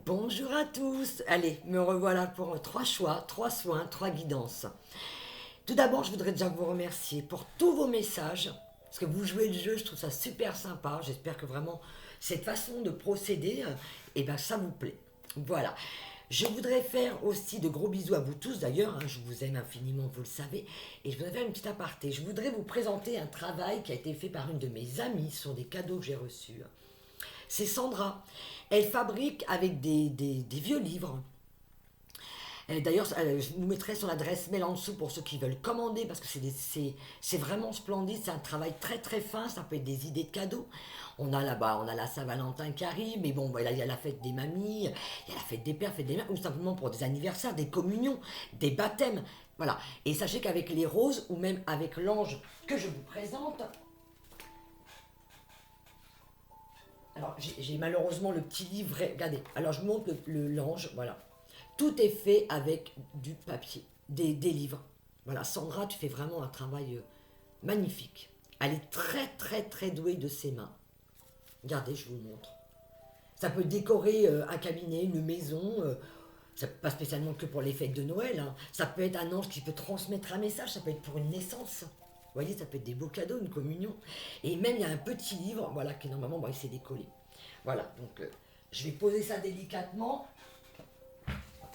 Bonjour à tous. Allez, me revoilà pour trois choix, trois soins, trois guidances. Tout d'abord, je voudrais déjà vous remercier pour tous vos messages, parce que vous jouez le jeu, je trouve ça super sympa. J'espère que vraiment cette façon de procéder, ça vous plaît. Voilà. Je voudrais faire aussi de gros bisous à vous tous d'ailleurs, je vous aime infiniment, vous le savez, et je voudrais faire une petite aparté. Je voudrais vous présenter un travail qui a été fait par une de mes amies sur des cadeaux que j'ai reçus. C'est Sandra. Elle fabrique avec des vieux livres. D'ailleurs, je vous mettrai son adresse mail en dessous pour ceux qui veulent commander parce que c'est vraiment splendide. C'est un travail très très fin. Ça peut être des idées de cadeaux. On a là-bas, on a la Saint-Valentin qui arrive, mais bon, voilà, il y a la fête des mamies, il y a la fête des pères, fête des mères, ou simplement pour des anniversaires, des communions, des baptêmes. Voilà. Et sachez qu'avec les roses, ou même avec l'ange que je vous présente, alors, j'ai malheureusement le petit livret. Regardez, alors je montre l'ange, voilà. Tout est fait avec du papier, des livres. Voilà, Sandra, tu fais vraiment un travail magnifique. Elle est très, très, très douée de ses mains. Regardez, je vous montre. Ça peut décorer un cabinet, une maison. Ça pas spécialement que pour les fêtes de Noël, hein. Ça peut être un ange qui peut transmettre un message. Ça peut être pour une naissance. Vous voyez, ça peut être des beaux cadeaux, une communion. Et même, il y a un petit livre, voilà, qui normalement, il s'est décollé. Voilà, donc je vais poser ça délicatement.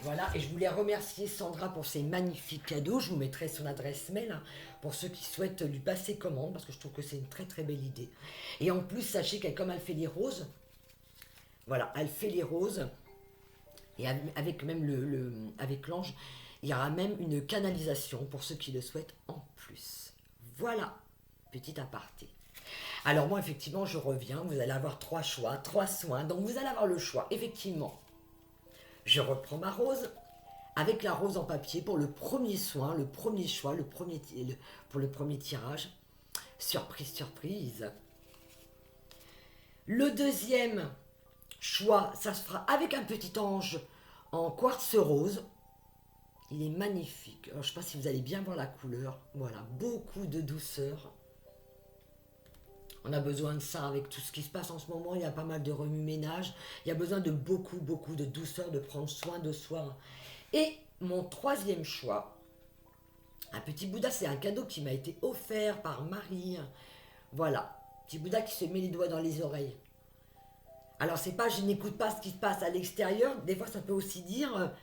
Voilà, et je voulais remercier Sandra pour ses magnifiques cadeaux. Je vous mettrai son adresse mail pour ceux qui souhaitent lui passer commande, parce que je trouve que c'est une très très belle idée. Et en plus, sachez qu'elle, comme elle fait les roses, voilà, elle fait les roses, et avec même avec l'ange, il y aura même une canalisation pour ceux qui le souhaitent en plus. Voilà, petit aparté. Alors moi, effectivement, je reviens, vous allez avoir trois choix, trois soins, donc vous allez avoir le choix, effectivement. Je reprends ma rose avec la rose en papier pour le premier soin, le premier choix, pour le premier tirage. Surprise, surprise. Le deuxième choix, ça se fera avec un petit ange en quartz rose. Il est magnifique. Alors, je ne sais pas si vous allez bien voir la couleur. Voilà, beaucoup de douceur. On a besoin de ça avec tout ce qui se passe en ce moment. Il y a pas mal de remue-ménage. Il y a besoin de beaucoup, beaucoup de douceur, de prendre soin de soi. Et mon troisième choix, un petit Bouddha, c'est un cadeau qui m'a été offert par Marie. Voilà, petit Bouddha qui se met les doigts dans les oreilles. Alors c'est pas je n'écoute pas ce qui se passe à l'extérieur. Des fois ça peut aussi dire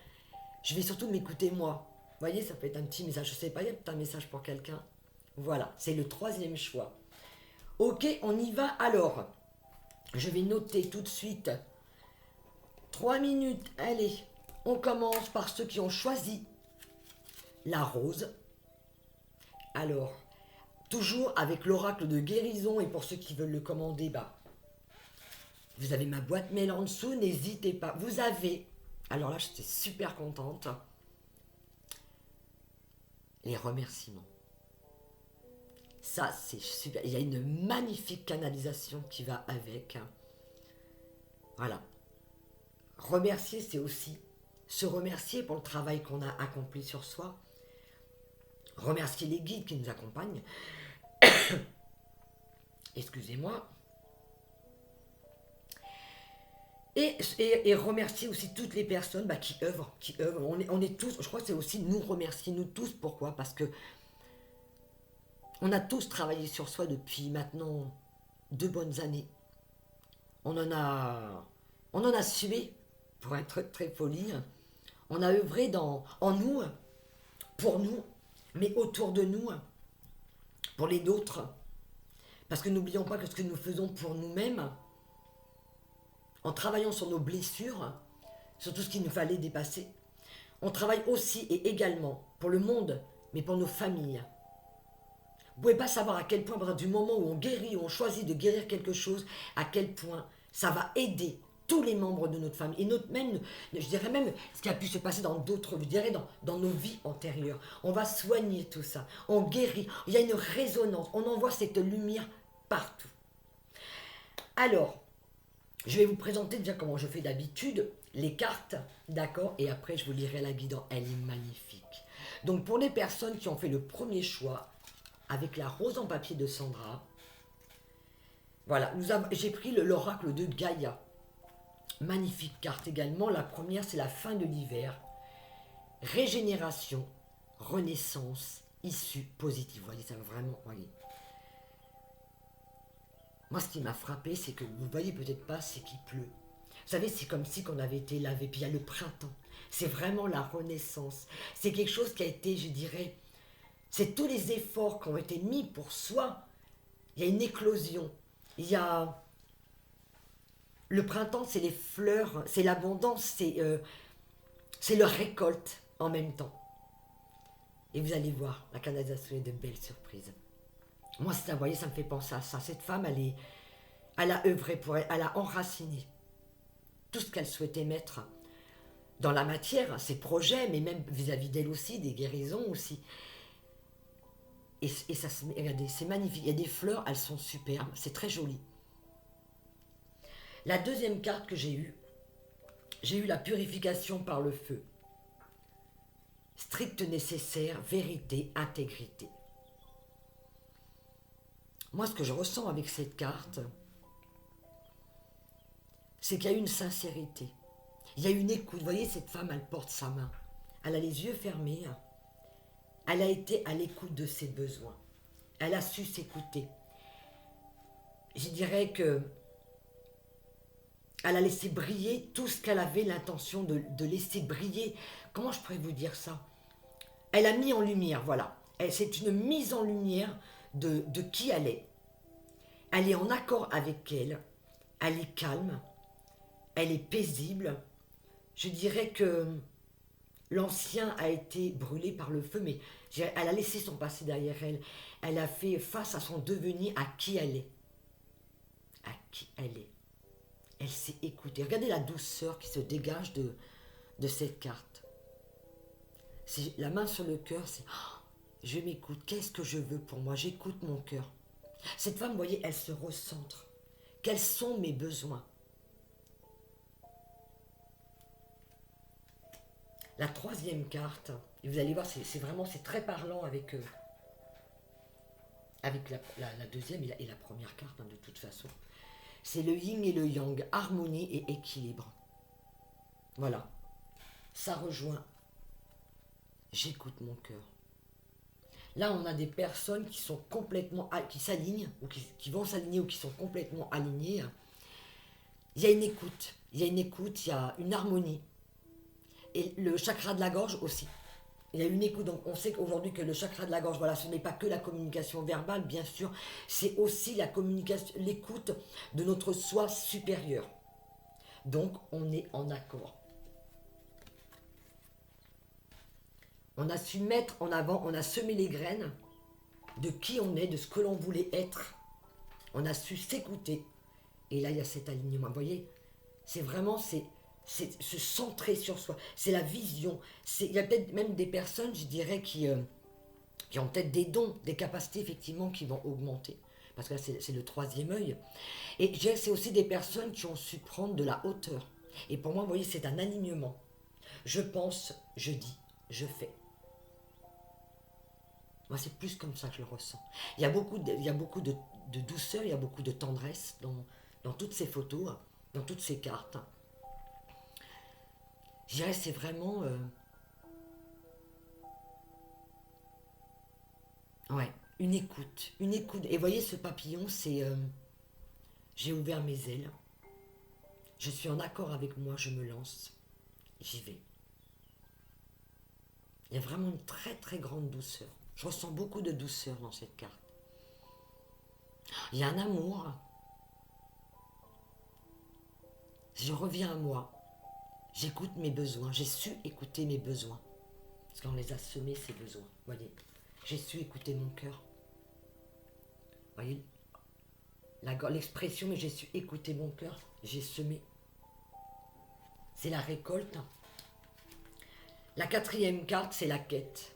je vais surtout m'écouter moi. Vous voyez, ça peut être un petit message. Je sais pas, il y a peut-être un message pour quelqu'un. Voilà, c'est le troisième choix. Ok, on y va alors. Je vais noter tout de suite. 3 minutes, allez. On commence par ceux qui ont choisi la rose. Alors, toujours avec l'oracle de guérison, et pour ceux qui veulent le commander, vous avez ma boîte mail en dessous, n'hésitez pas. Vous avez, alors là j'étais super contente, les remerciements. Ça c'est super, il y a une magnifique canalisation qui va avec. Voilà. Remercier, c'est aussi se remercier pour le travail qu'on a accompli sur soi. Remercier les guides qui nous accompagnent. Excusez-moi. Et remercier aussi toutes les personnes qui œuvrent, On est tous, je crois que c'est aussi nous remercier, nous tous. Pourquoi? Parce que on a tous travaillé sur soi depuis maintenant 2 bonnes années. On en a, on en a sué, pour être très poli. On a œuvré en nous, pour nous, mais autour de nous, pour les nôtres. Parce que n'oublions pas que ce que nous faisons pour nous-mêmes, en travaillant sur nos blessures, sur tout ce qu'il nous fallait dépasser, on travaille aussi et également pour le monde, mais pour nos familles. Vous ne pouvez pas savoir à quel point, du moment où on guérit, où on choisit de guérir quelque chose, à quel point ça va aider tous les membres de notre famille. Et même, je dirais même, ce qui a pu se passer dans d'autres, je dirais dans nos vies antérieures. On va soigner tout ça. On guérit. Il y a une résonance. On envoie cette lumière partout. Alors, je vais vous présenter déjà comment je fais d'habitude, les cartes, d'accord? Et après, je vous lirai la guidance. Elle est magnifique. Donc, pour les personnes qui ont fait le premier choix, avec la rose en papier de Sandra, voilà, j'ai pris l'oracle de Gaïa. Magnifique carte également. La première, c'est la fin de l'hiver. Régénération, renaissance, issue positive. Vous voyez, ça va vraiment, voyez. Moi, ce qui m'a frappé, c'est que vous voyez peut-être pas, c'est qu'il pleut. Vous savez, c'est comme si on avait été lavé. Puis il y a le printemps. C'est vraiment la renaissance. C'est quelque chose qui a été, je dirais, c'est tous les efforts qui ont été mis pour soi. Il y a une éclosion. Il y a le printemps, c'est les fleurs, c'est l'abondance, c'est leur récolte en même temps. Et vous allez voir, la canalisation est de belles surprises. Moi, ça, vous voyez, ça me fait penser à ça. Cette femme, elle a œuvré pour elle, elle a enraciné tout ce qu'elle souhaitait mettre dans la matière, ses projets, mais même vis-à-vis d'elle aussi, des guérisons aussi. Et ça, regardez, c'est magnifique. Il y a des fleurs, elles sont superbes, c'est très joli. La deuxième carte que j'ai eu la purification par le feu. Strict nécessaire, vérité, intégrité. Moi, ce que je ressens avec cette carte, c'est qu'il y a une sincérité. Il y a une écoute. Vous voyez, cette femme, elle porte sa main. Elle a les yeux fermés. Elle a été à l'écoute de ses besoins. Elle a su s'écouter. Je dirais que elle a laissé briller tout ce qu'elle avait l'intention de laisser briller. Comment je pourrais vous dire ça? Elle a mis en lumière, voilà. C'est une mise en lumière de qui elle est. Elle est en accord avec elle. Elle est calme. Elle est paisible. Je dirais que l'ancien a été brûlé par le feu, mais elle a laissé son passé derrière elle. Elle a fait face à son devenir, à qui elle est. À qui elle est. Elle s'est écoutée. Regardez la douceur qui se dégage de cette carte. C'est la main sur le cœur, c'est oh, je m'écoute. Qu'est-ce que je veux pour moi? J'écoute mon cœur. Cette femme, vous voyez, elle se recentre. Quels sont mes besoins? La troisième carte, et vous allez voir, c'est vraiment, c'est très parlant avec la deuxième et la première carte, hein, de toute façon. C'est le yin et le yang, harmonie et équilibre. Voilà. Ça rejoint. J'écoute mon cœur. Là, on a des personnes qui sont complètement, qui s'alignent, ou qui vont s'aligner, ou qui sont complètement alignées. Il y a une écoute. Il y a une écoute, il y a une harmonie. Et le chakra de la gorge aussi. Il y a une écoute, donc on sait qu'aujourd'hui que le chakra de la gorge, voilà, ce n'est pas que la communication verbale, bien sûr, c'est aussi la communication, l'écoute de notre soi supérieur. Donc on est en accord. On a su mettre en avant, on a semé les graines de qui on est, de ce que l'on voulait être. On a su s'écouter. Et là, il y a cet alignement. Vous voyez, c'est vraiment, c'est se centrer sur soi. C'est la vision. Il y a peut-être même des personnes, je dirais, qui ont peut-être des dons, des capacités, effectivement, qui vont augmenter. Parce que là, c'est le troisième œil. Et je dirais que c'est aussi des personnes qui ont su prendre de la hauteur. Et pour moi, vous voyez, c'est un alignement. Je pense, je dis, je fais. Moi, c'est plus comme ça que je le ressens. Il y a beaucoup de douceur, il y a beaucoup de tendresse dans toutes ces photos, dans toutes ces cartes. Je dirais c'est vraiment... ouais, une écoute. Une écoute. Et vous voyez, ce papillon, c'est... j'ai ouvert mes ailes. Je suis en accord avec moi, je me lance. J'y vais. Il y a vraiment une très très grande douceur. Je ressens beaucoup de douceur dans cette carte. Il y a un amour. Je reviens à moi. J'écoute mes besoins. J'ai su écouter mes besoins. Parce qu'on les a semés, ces besoins. Vous voyez, j'ai su écouter mon cœur. Vous voyez, l'expression, mais j'ai su écouter mon cœur. J'ai semé. C'est la récolte. La quatrième carte, c'est la quête.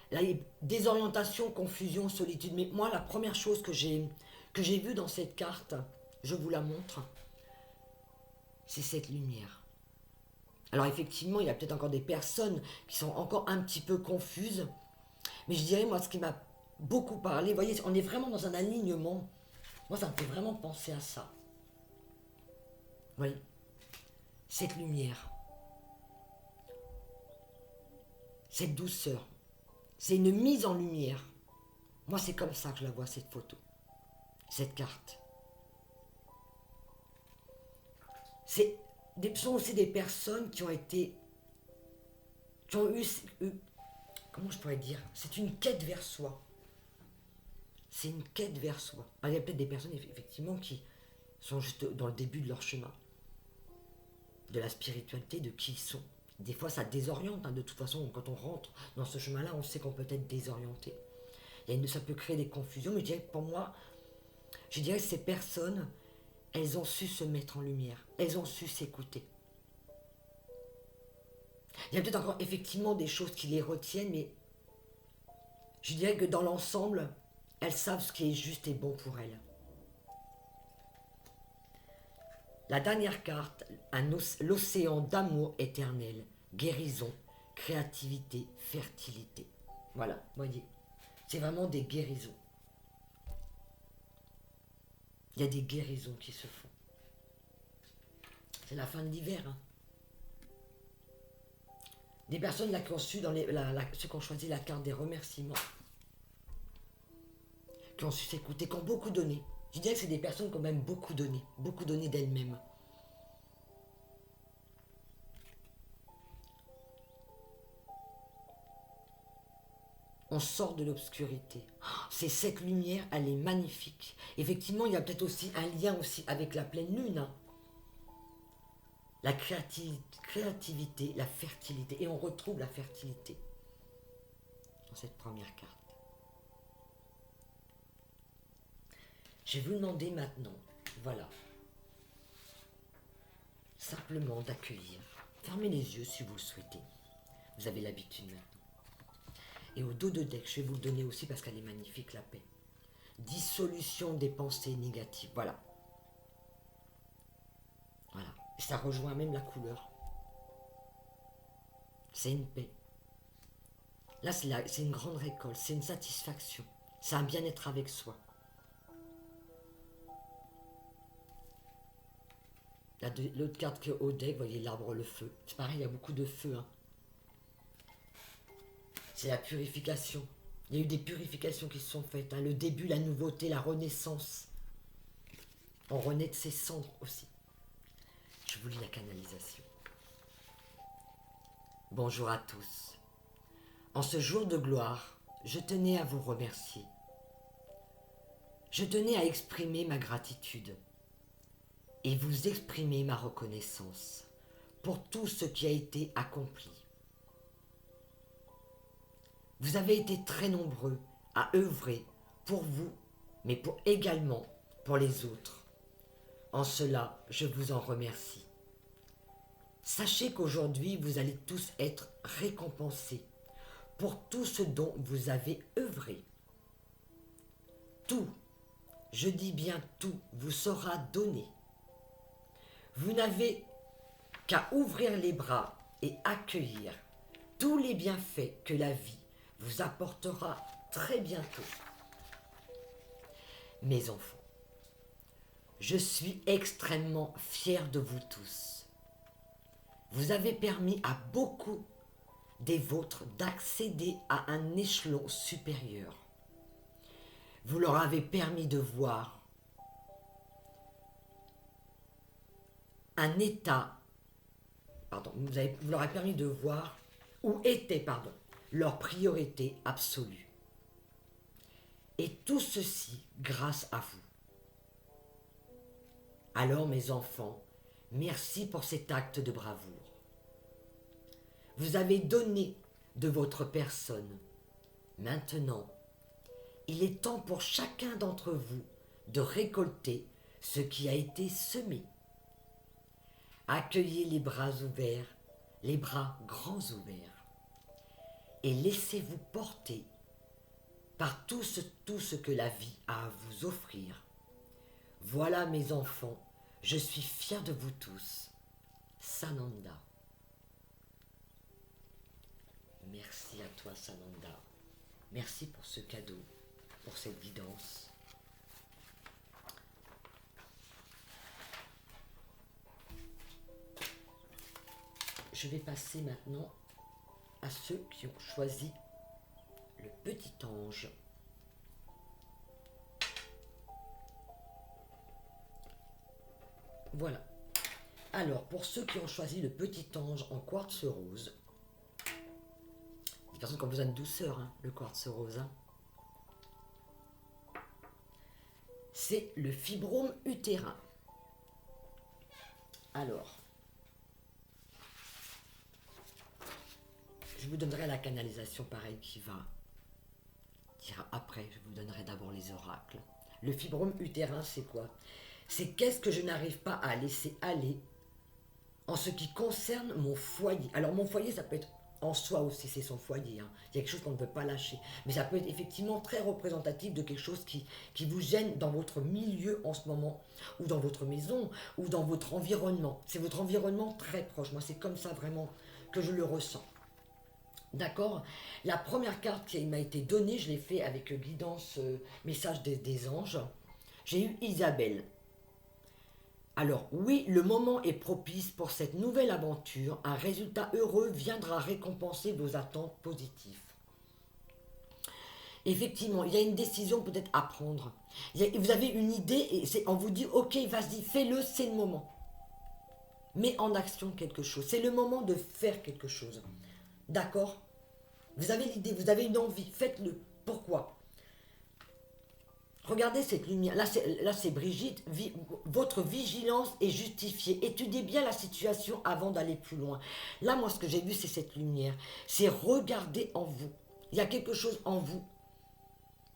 Là, il y a désorientation, confusion, solitude. Mais moi, la première chose que j'ai vue dans cette carte, je vous la montre, c'est cette lumière. Alors effectivement, il y a peut-être encore des personnes qui sont encore un petit peu confuses. Mais je dirais, moi, ce qui m'a beaucoup parlé, vous voyez, on est vraiment dans un alignement. Moi, ça me fait vraiment penser à ça. Vous voyez, cette lumière, cette douceur. C'est une mise en lumière. Moi, c'est comme ça que je la vois, cette photo, cette carte. Ce sont aussi des personnes qui ont été, qui ont eu, comment je pourrais dire, c'est une quête vers soi. C'est une quête vers soi. Alors, il y a peut-être des personnes, effectivement, qui sont juste dans le début de leur chemin, de la spiritualité, de qui ils sont. Des fois, ça désoriente. Hein. De toute façon, quand on rentre dans ce chemin-là, on sait qu'on peut être désorienté. Ça peut créer des confusions, mais je dirais que pour moi, je dirais que ces personnes, elles ont su se mettre en lumière. Elles ont su s'écouter. Il y a peut-être encore effectivement des choses qui les retiennent, mais je dirais que dans l'ensemble, elles savent ce qui est juste et bon pour elles. La dernière carte, l'océan d'amour éternel, guérison, créativité, fertilité. Voilà, voyez, c'est vraiment des guérisons. Il y a des guérisons qui se font. C'est la fin de l'hiver. Hein. Des personnes là qui ont su, ceux qui ont choisi la carte des remerciements, qui ont su s'écouter, qui ont beaucoup donné. Je dirais que c'est des personnes qui ont même beaucoup donné d'elles-mêmes. On sort de l'obscurité. C'est cette lumière, elle est magnifique. Effectivement, il y a peut-être aussi un lien aussi avec la pleine lune. Hein. La créativité, la fertilité. Et on retrouve la fertilité dans cette première carte. Je vais vous demander maintenant, voilà, simplement d'accueillir. Fermez les yeux si vous le souhaitez. Vous avez l'habitude maintenant. Et au dos de deck, je vais vous le donner aussi parce qu'elle est magnifique, la paix. Dissolution des pensées négatives, voilà. Voilà. Et ça rejoint même la couleur. C'est une paix. Là, c'est une grande récolte, c'est une satisfaction. C'est un bien-être avec soi. L'autre carte qui est au deck, vous voyez l'arbre, le feu. C'est pareil, il y a beaucoup de feu. Hein. C'est la purification. Il y a eu des purifications qui se sont faites. Hein. Le début, la nouveauté, la renaissance. On renaît de ses cendres aussi. Je vous lis la canalisation. Bonjour à tous. En ce jour de gloire, je tenais à vous remercier. Je tenais à exprimer ma gratitude et vous exprimer ma reconnaissance pour tout ce qui a été accompli. Vous avez été très nombreux à œuvrer pour vous, mais également pour les autres. En cela, je vous en remercie. Sachez qu'aujourd'hui, vous allez tous être récompensés pour tout ce dont vous avez œuvré. Tout, je dis bien tout, vous sera donné. Vous n'avez qu'à ouvrir les bras et accueillir tous les bienfaits que la vie vous apportera très bientôt. Mes enfants, je suis extrêmement fier de vous tous. Vous avez permis à beaucoup des vôtres d'accéder à un échelon supérieur. Vous leur avez permis de voir un état, vous leur avez permis de voir où était, leur priorité absolue. Et tout ceci grâce à vous. Alors mes enfants, merci pour cet acte de bravoure. Vous avez donné de votre personne. Maintenant, il est temps pour chacun d'entre vous de récolter ce qui a été semé. Accueillez les bras ouverts, les bras grands ouverts, et laissez-vous porter par tout ce que la vie a à vous offrir. Voilà mes enfants, je suis fier de vous tous. Sananda. Merci à toi Sananda. Merci pour ce cadeau, pour cette guidance. je vais passer maintenant à ceux qui ont choisi le petit ange. Voilà. Alors, pour ceux qui ont choisi le petit ange en quartz rose, des personnes qui ont besoin de douceur, hein, le quartz rose, hein, c'est le fibrome utérin. Alors, je vous donnerai la canalisation pareil qui dira après. Je vous donnerai d'abord les oracles. Le fibrome utérin, c'est quoi? C'est qu'est-ce que je n'arrive pas à laisser aller en ce qui concerne mon foyer. Alors mon foyer, ça peut être en soi aussi, c'est son foyer. Hein. Il y a quelque chose qu'on ne peut pas lâcher. Mais ça peut être effectivement très représentatif de quelque chose qui vous gêne dans votre milieu en ce moment, ou dans votre maison, ou dans votre environnement. C'est votre environnement très proche. Moi, c'est comme ça vraiment que je le ressens. D'accord? La première carte qui m'a été donnée, je l'ai fait avec guidance, message des anges. J'ai eu Isabelle. Alors oui, le moment est propice pour cette nouvelle aventure. Un résultat heureux viendra récompenser vos attentes positives. Effectivement, il y a une décision peut-être à prendre. Vous avez une idée et on vous dit, ok, vas-y, fais-le, c'est le moment. Mets en action quelque chose. C'est le moment de faire quelque chose. D'accord? Vous avez l'idée, vous avez une envie, faites-le. Pourquoi? Regardez cette lumière. Là, c'est Brigitte. Votre vigilance est justifiée. Étudiez bien la situation avant d'aller plus loin. Là, moi, ce que j'ai vu, c'est cette lumière. C'est regarder en vous. Il y a quelque chose en vous.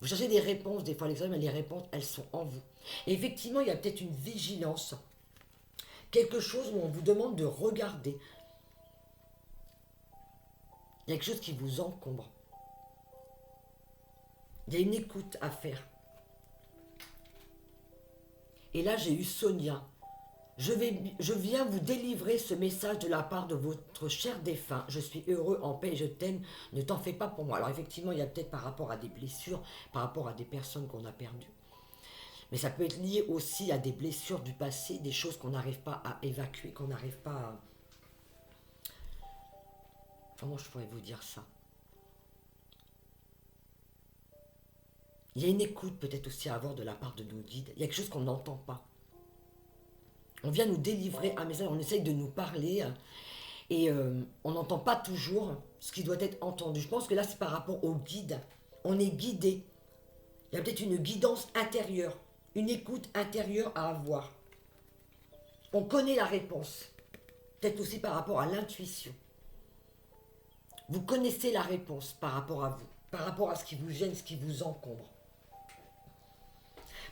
Vous cherchez des réponses, des fois, mais les réponses, elles sont en vous. Et effectivement, il y a peut-être une vigilance. Quelque chose où on vous demande de regarder. Il y a quelque chose qui vous encombre. Il y a une écoute à faire. Et là, j'ai eu Sonia. Je viens vous délivrer ce message de la part de votre cher défunt. Je suis heureux, en paix, je t'aime. Ne t'en fais pas pour moi. Alors effectivement, il y a peut-être par rapport à des blessures, par rapport à des personnes qu'on a perdues. Mais ça peut être lié aussi à des blessures du passé, des choses qu'on n'arrive pas à évacuer, qu'on n'arrive pas à... Comment je pourrais vous dire ça? Il y a une écoute peut-être aussi à avoir de la part de nos guides. Il y a quelque chose qu'on n'entend pas. On vient nous délivrer un message, on essaye de nous parler et on n'entend pas toujours ce qui doit être entendu. Je pense que là, c'est par rapport au guide. On est guidé. Il y a peut-être une guidance intérieure, une écoute intérieure à avoir. On connaît la réponse. Peut-être aussi par rapport à l'intuition. Vous connaissez la réponse par rapport à vous, par rapport à ce qui vous gêne, ce qui vous encombre.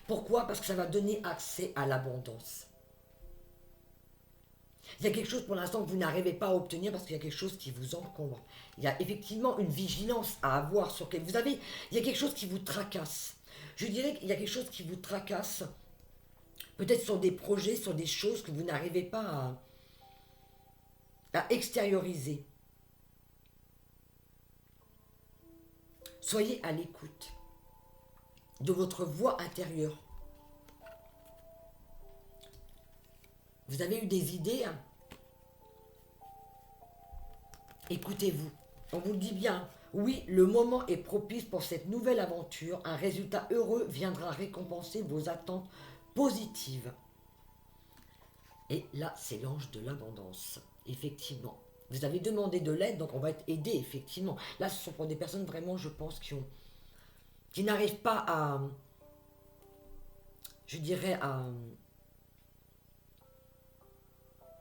Pourquoi? Parce que ça va donner accès à l'abondance. Il y a quelque chose pour l'instant que vous n'arrivez pas à obtenir parce qu'il y a quelque chose qui vous encombre. Il y a effectivement une vigilance à avoir sur quel... Vous avez, il y a quelque chose qui vous tracasse. Je dirais qu'il y a quelque chose qui vous tracasse, peut-être sur des projets, sur des choses que vous n'arrivez pas à extérioriser. Soyez à l'écoute de votre voix intérieure. Vous avez eu des idées, hein? Écoutez-vous. On vous le dit bien. Oui, le moment est propice pour cette nouvelle aventure. Un résultat heureux viendra récompenser vos attentes positives. Et là, c'est l'ange de l'abondance. Effectivement. Vous avez demandé de l'aide, donc on va être aidé, effectivement. Là, ce sont pour des personnes vraiment, je pense, qui n'arrivent pas à... Je dirais à...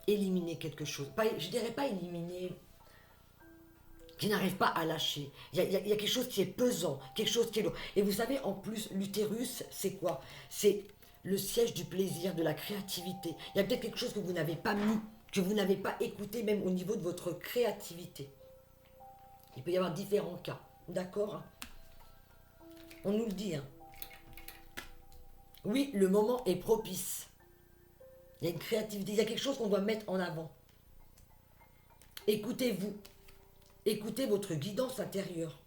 éliminer quelque chose. Pas, je dirais pas éliminer... qui n'arrive pas à lâcher. Il y a quelque chose qui est pesant, quelque chose qui est lourd. Et vous savez, en plus, l'utérus, c'est quoi? C'est le siège du plaisir, de la créativité. Il y a peut-être quelque chose que vous n'avez pas mis, que vous n'avez pas écouté, même au niveau de votre créativité. Il peut y avoir différents cas, d'accord? On nous le dit, hein. Oui, le moment est propice. Il y a une créativité, il y a quelque chose qu'on doit mettre en avant. Écoutez-vous. Écoutez votre guidance intérieure.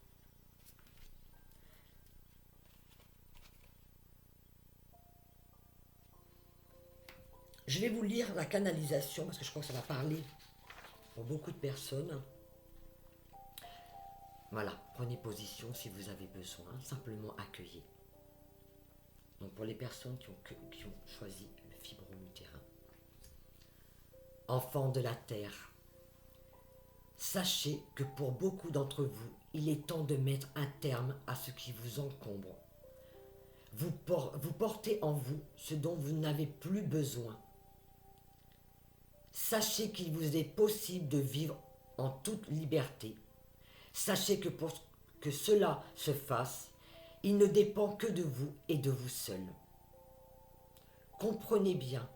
Je vais vous lire la canalisation parce que je crois que ça va parler pour beaucoup de personnes, voilà, prenez position si vous avez besoin, simplement accueillez. Donc pour les personnes qui ont choisi le fibromutérin. Enfants de la terre, sachez que pour beaucoup d'entre vous, il est temps de mettre un terme à ce qui vous encombre. Vous portez en vous ce dont vous n'avez plus besoin. Sachez qu'il vous est possible de vivre en toute liberté. Sachez que pour que cela se fasse, il ne dépend que de vous et de vous seul. Comprenez bien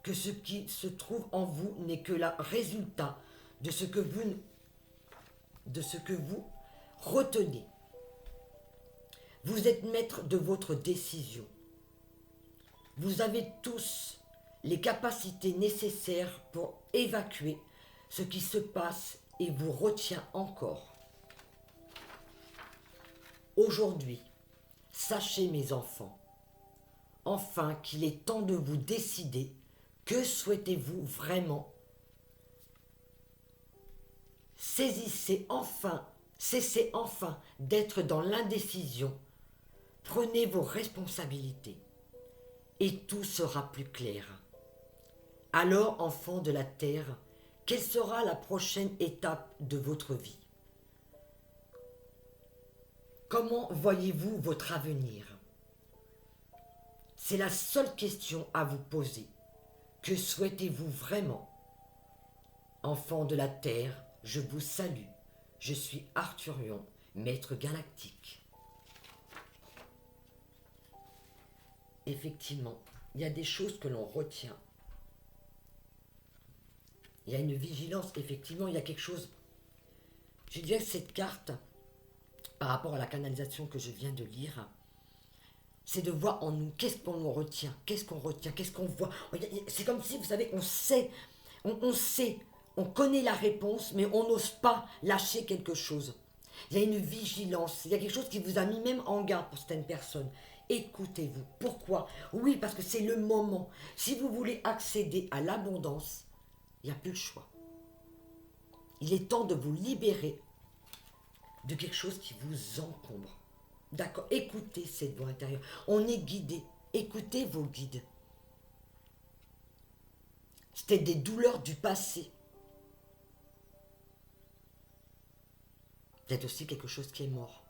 que ce qui se trouve en vous n'est que le résultat de ce que vous retenez. Vous êtes maître de votre décision. Vous avez tous les capacités nécessaires pour évacuer ce qui se passe et vous retient encore. Aujourd'hui, sachez mes enfants, enfin qu'il est temps de vous décider. Que souhaitez-vous vraiment? Cessez enfin d'être dans l'indécision. Prenez vos responsabilités et tout sera plus clair. Alors, enfants de la terre, quelle sera la prochaine étape de votre vie? Comment voyez-vous votre avenir? C'est la seule question à vous poser. Que souhaitez-vous vraiment? Enfants de la terre, je vous salue. Je suis Arthurion, maître galactique. Effectivement, il y a des choses que l'on retient. Il y a une vigilance, effectivement, il y a quelque chose. Je dirais que cette carte, par rapport à la canalisation que je viens de lire, c'est de voir en nous, qu'est-ce qu'on retient, qu'est-ce qu'on voit. C'est comme si, vous savez, on sait, on connaît la réponse, mais on n'ose pas lâcher quelque chose. Il y a une vigilance, il y a quelque chose qui vous a mis même en garde pour certaines personnes. Écoutez-vous. Pourquoi? Oui, parce que c'est le moment. Si vous voulez accéder à l'abondance, il n'y a plus le choix. Il est temps de vous libérer de quelque chose qui vous encombre. D'accord? Écoutez cette voix intérieure. On est guidé. Écoutez vos guides. C'était des douleurs du passé. Peut-être aussi quelque chose qui est mort.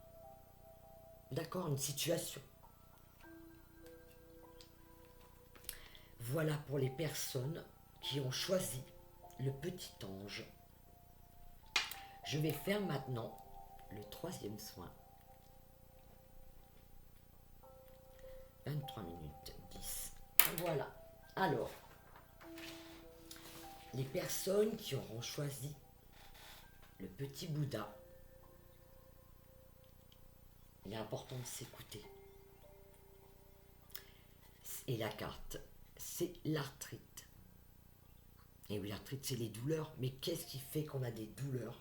D'accord? Une situation. Voilà pour les personnes qui ont choisi le petit ange. Je vais faire maintenant le troisième soin. 23 minutes 10. Voilà. Alors, les personnes qui auront choisi le petit Bouddha, il est important de s'écouter. Et la carte, c'est l'arthrite. Et oui, l'arthrite, c'est les douleurs. Mais qu'est-ce qui fait qu'on a des douleurs?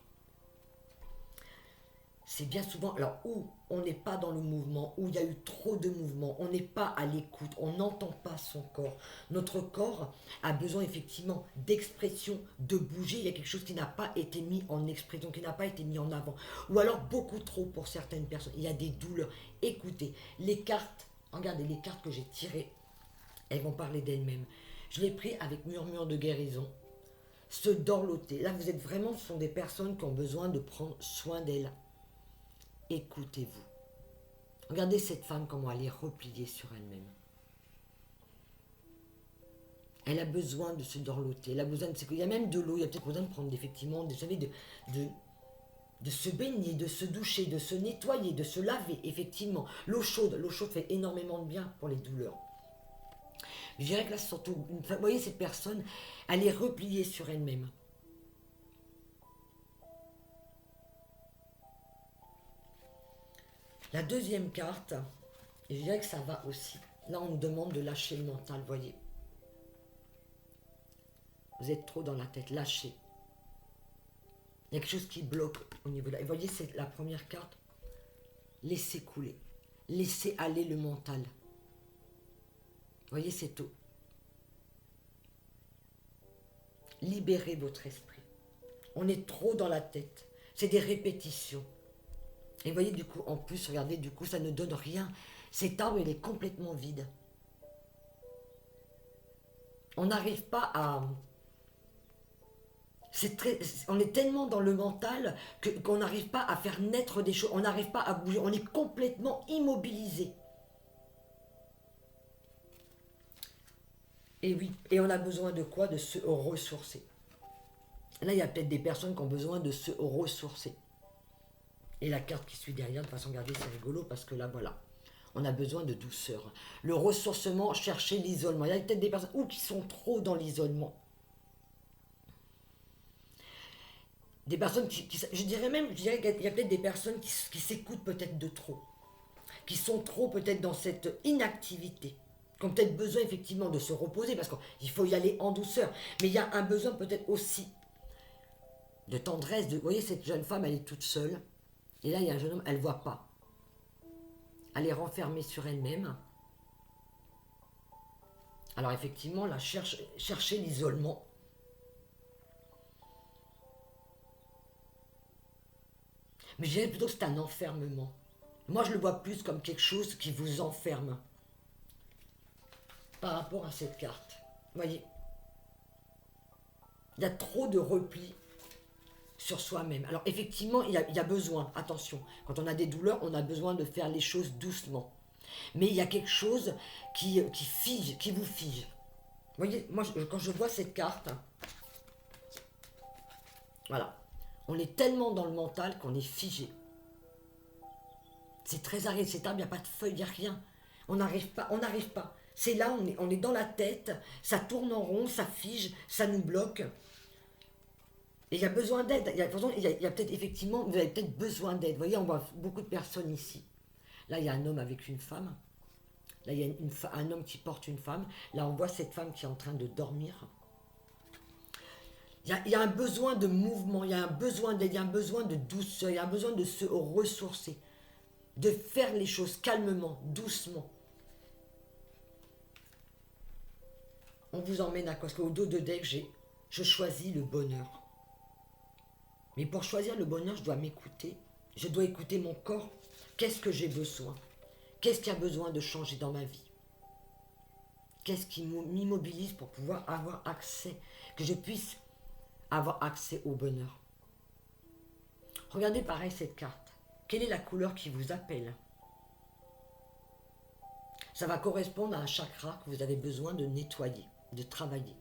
C'est bien souvent, alors où on n'est pas dans le mouvement, où il y a eu trop de mouvement, on n'est pas à l'écoute, on n'entend pas son corps. Notre corps a besoin effectivement d'expression, de bouger. Il y a quelque chose qui n'a pas été mis en expression, qui n'a pas été mis en avant. Ou alors beaucoup trop pour certaines personnes. Il y a des douleurs. Écoutez, les cartes, regardez les cartes que j'ai tirées, elles vont parler d'elles-mêmes. Je l'ai pris avec murmure de guérison. Se dorloter. Là, vous êtes vraiment, ce sont des personnes qui ont besoin de prendre soin d'elles. Écoutez-vous. Regardez cette femme, comment elle est repliée sur elle-même. Elle a besoin de se dorloter. Elle a besoin de... Il y a même de l'eau. Il y a peut-être besoin de prendre effectivement, vous savez, de se baigner, de se doucher, de se nettoyer, de se laver. Effectivement, l'eau chaude fait énormément de bien pour les douleurs. Je dirais que là, surtout, vous voyez, cette personne, elle est repliée sur elle-même. La deuxième carte, je dirais que ça va aussi. Là, on me demande de lâcher le mental, vous voyez. Vous êtes trop dans la tête, lâchez. Il y a quelque chose qui bloque au niveau de là. Et vous voyez, c'est la première carte. Laissez couler. Laissez aller le mental. Vous voyez, c'est tout. Libérez votre esprit. On est trop dans la tête. C'est des répétitions. Et vous voyez, du coup, en plus, regardez, du coup, ça ne donne rien. Cet arbre, il est complètement vide. On n'arrive pas à... on est tellement dans le mental qu'on n'arrive pas à faire naître des choses. On n'arrive pas à bouger. On est complètement immobilisé. Et oui, et on a besoin de quoi? De se ressourcer. Là, il y a peut-être des personnes qui ont besoin de se ressourcer. Et la carte qui suit derrière, de façon regardez, c'est rigolo parce que là, voilà, on a besoin de douceur. Le ressourcement, chercher l'isolement. Il y a peut-être des personnes qui sont trop dans l'isolement. Des personnes je dirais qu'il y a peut-être des personnes qui s'écoutent peut-être de trop. Qui sont trop peut-être dans cette inactivité. Qui ont peut-être besoin effectivement de se reposer parce qu'il faut y aller en douceur. Mais il y a un besoin peut-être aussi de tendresse. Vous voyez, cette jeune femme, elle est toute seule. Et là, il y a un jeune homme, elle ne voit pas. Elle est renfermée sur elle-même. Alors effectivement, là, chercher l'isolement. Mais je dirais plutôt que c'est un enfermement. Moi, je le vois plus comme quelque chose qui vous enferme. Par rapport à cette carte. Vous voyez, il y a trop de repli sur soi-même. Alors effectivement, il y a besoin, attention, quand on a des douleurs, on a besoin de faire les choses doucement. Mais il y a quelque chose qui fige, qui vous fige. Vous voyez, moi, quand je vois cette carte, voilà, on est tellement dans le mental qu'on est figé. C'est très aride, cet arbre, il n'y a pas de feuilles, il n'y a rien. On n'arrive pas, on n'arrive pas. C'est là, on est dans la tête, ça tourne en rond, ça fige, ça nous bloque. Et il y a besoin d'aide. Il y a peut-être effectivement, vous avez peut-être besoin d'aide. Vous voyez, on voit beaucoup de personnes ici. Là, il y a un homme avec une femme. Là, il y a un homme qui porte une femme. Là, on voit cette femme qui est en train de dormir. Il y a un besoin de mouvement, il y a un besoin d'aide, il y a un besoin de douceur, il y a un besoin de se ressourcer, de faire les choses calmement, doucement. On vous emmène à quoi? Parce qu'au dos de deck, je choisis le bonheur. Mais pour choisir le bonheur, je dois m'écouter. Je dois écouter mon corps. Qu'est-ce que j'ai besoin? Qu'est-ce qui a besoin de changer dans ma vie? Qu'est-ce qui m'immobilise pour pouvoir avoir accès, que je puisse avoir accès au bonheur? Regardez pareil cette carte. Quelle est la couleur qui vous appelle? Ça va correspondre à un chakra que vous avez besoin de nettoyer, de travailler.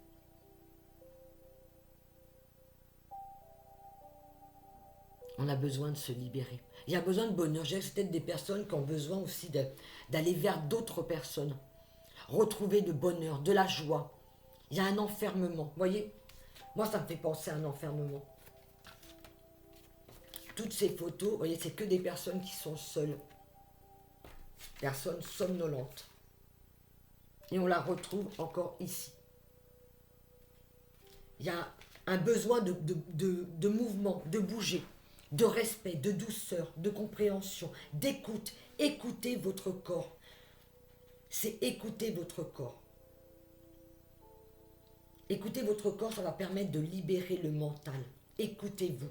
On a besoin de se libérer. Il y a besoin de bonheur. J'ai peut-être des personnes qui ont besoin aussi d'aller vers d'autres personnes. Retrouver le bonheur, de la joie. Il y a un enfermement. Vous voyez? Moi, ça me fait penser à un enfermement. Toutes ces photos, vous voyez, c'est que des personnes qui sont seules. Personnes somnolentes. Et on la retrouve encore ici. Il y a un besoin de mouvement, de bouger, de respect, de douceur, de compréhension, d'écoute. Écoutez votre corps. C'est écouter votre corps. Écoutez votre corps, ça va permettre de libérer le mental. Écoutez-vous.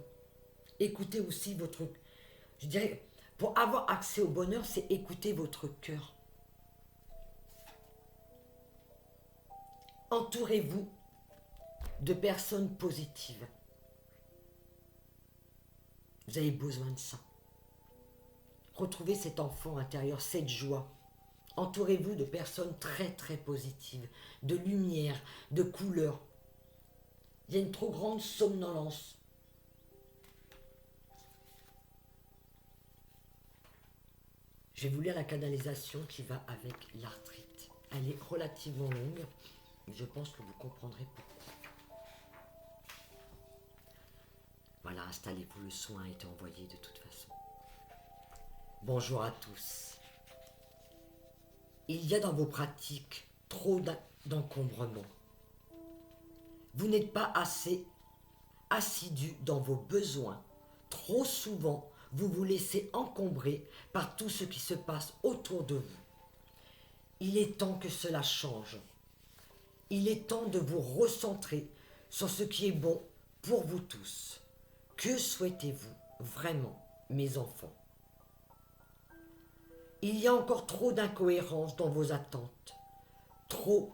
Écoutez aussi votre... Je dirais, pour avoir accès au bonheur, c'est écouter votre cœur. Entourez-vous de personnes positives. Vous avez besoin de ça. Retrouvez cet enfant intérieur, cette joie. Entourez-vous de personnes très très positives, de lumière, de couleurs. Il y a une trop grande somnolence. Je vais vous lire la canalisation qui va avec l'arthrite. Elle est relativement longue, mais je pense que vous comprendrez pourquoi. Voilà, installez-vous, le soin a été envoyé de toute façon. Bonjour à tous. Il y a dans vos pratiques trop d'encombrement. Vous n'êtes pas assez assidu dans vos besoins. Trop souvent, vous vous laissez encombrer par tout ce qui se passe autour de vous. Il est temps que cela change. Il est temps de vous recentrer sur ce qui est bon pour vous tous. Que souhaitez-vous vraiment, mes enfants? Il y a encore trop d'incohérences dans vos attentes, trop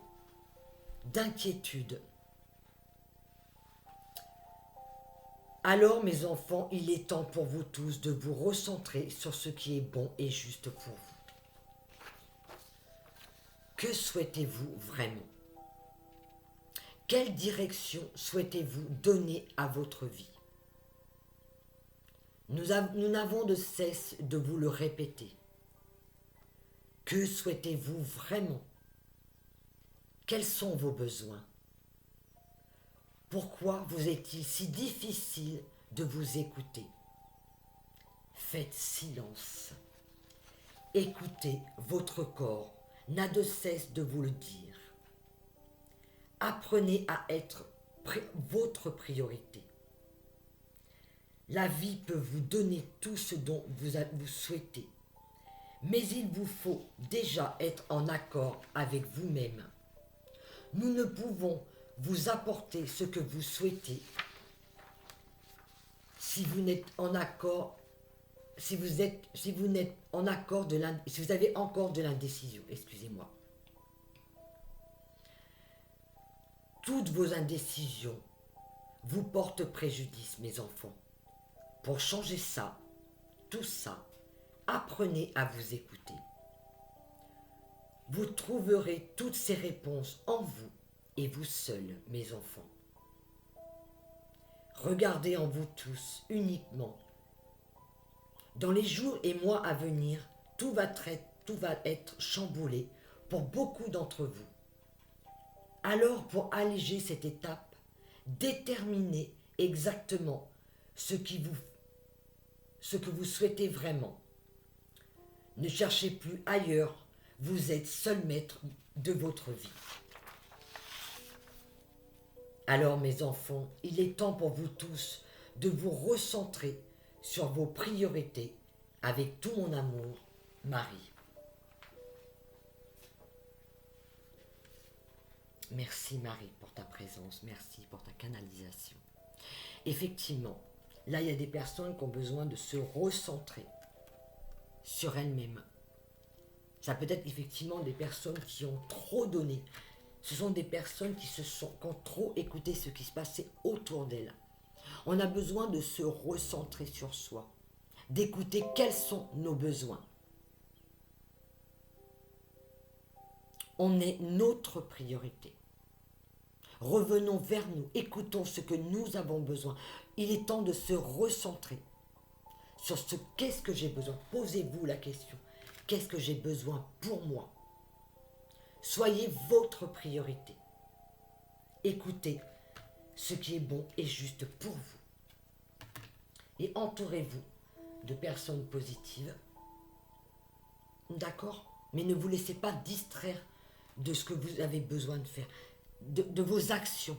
d'inquiétudes. Alors, mes enfants, il est temps pour vous tous de vous recentrer sur ce qui est bon et juste pour vous. Que souhaitez-vous vraiment? Quelle direction souhaitez-vous donner à votre vie? Nous n'avons de cesse de vous le répéter. Que souhaitez-vous vraiment? Quels sont vos besoins? Pourquoi vous est-il si difficile de vous écouter? Faites silence. Écoutez, votre corps n'a de cesse de vous le dire. Apprenez à être votre priorité. La vie peut vous donner tout ce dont vous souhaitez, mais il vous faut déjà être en accord avec vous-même. Nous ne pouvons vous apporter ce que vous souhaitez si vous n'êtes en accord, si vous avez encore de l'indécision, excusez-moi. Toutes vos indécisions vous portent préjudice, mes enfants. Pour changer ça, tout ça, apprenez à vous écouter. Vous trouverez toutes ces réponses en vous et vous seuls, mes enfants. Regardez en vous tous uniquement. Dans les jours et mois à venir, tout va être chamboulé pour beaucoup d'entre vous. Alors, pour alléger cette étape, déterminez exactement ce que vous souhaitez vraiment. Ne cherchez plus ailleurs, vous êtes seul maître de votre vie. Alors mes enfants, il est temps pour vous tous de vous recentrer sur vos priorités avec tout mon amour, Marie. Merci Marie pour ta présence, merci pour ta canalisation. Effectivement, là il y a des personnes qui ont besoin de se recentrer sur elles-mêmes. Ça peut être effectivement des personnes qui ont trop donné. Ce sont des personnes qui ont trop écouté ce qui se passait autour d'elles. On a besoin de se recentrer sur soi, d'écouter quels sont nos besoins. On est notre priorité. Revenons vers nous, écoutons ce que nous avons besoin. Il est temps de se recentrer sur qu'est-ce que j'ai besoin. Posez-vous la question, qu'est-ce que j'ai besoin pour moi? Soyez votre priorité. Écoutez ce qui est bon et juste pour vous. Et entourez-vous de personnes positives. D'accord? Mais ne vous laissez pas distraire de ce que vous avez besoin de faire, de vos actions.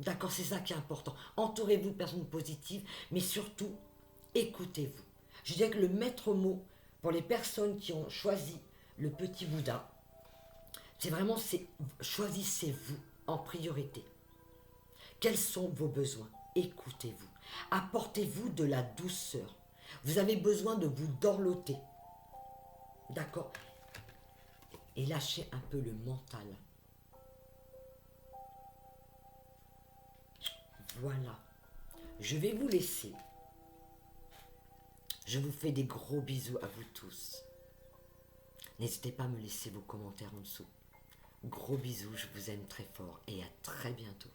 D'accord? C'est ça qui est important. Entourez-vous de personnes positives, mais surtout, écoutez-vous. Je dirais que le maître mot pour les personnes qui ont choisi le petit Bouddha, c'est vraiment, choisissez-vous en priorité. Quels sont vos besoins? Écoutez-vous. Apportez-vous de la douceur. Vous avez besoin de vous dorloter. D'accord? Et lâchez un peu le mental. Voilà. Je vais vous laisser. Je vous fais des gros bisous à vous tous. N'hésitez pas à me laisser vos commentaires en dessous. Gros bisous, je vous aime très fort et à très bientôt.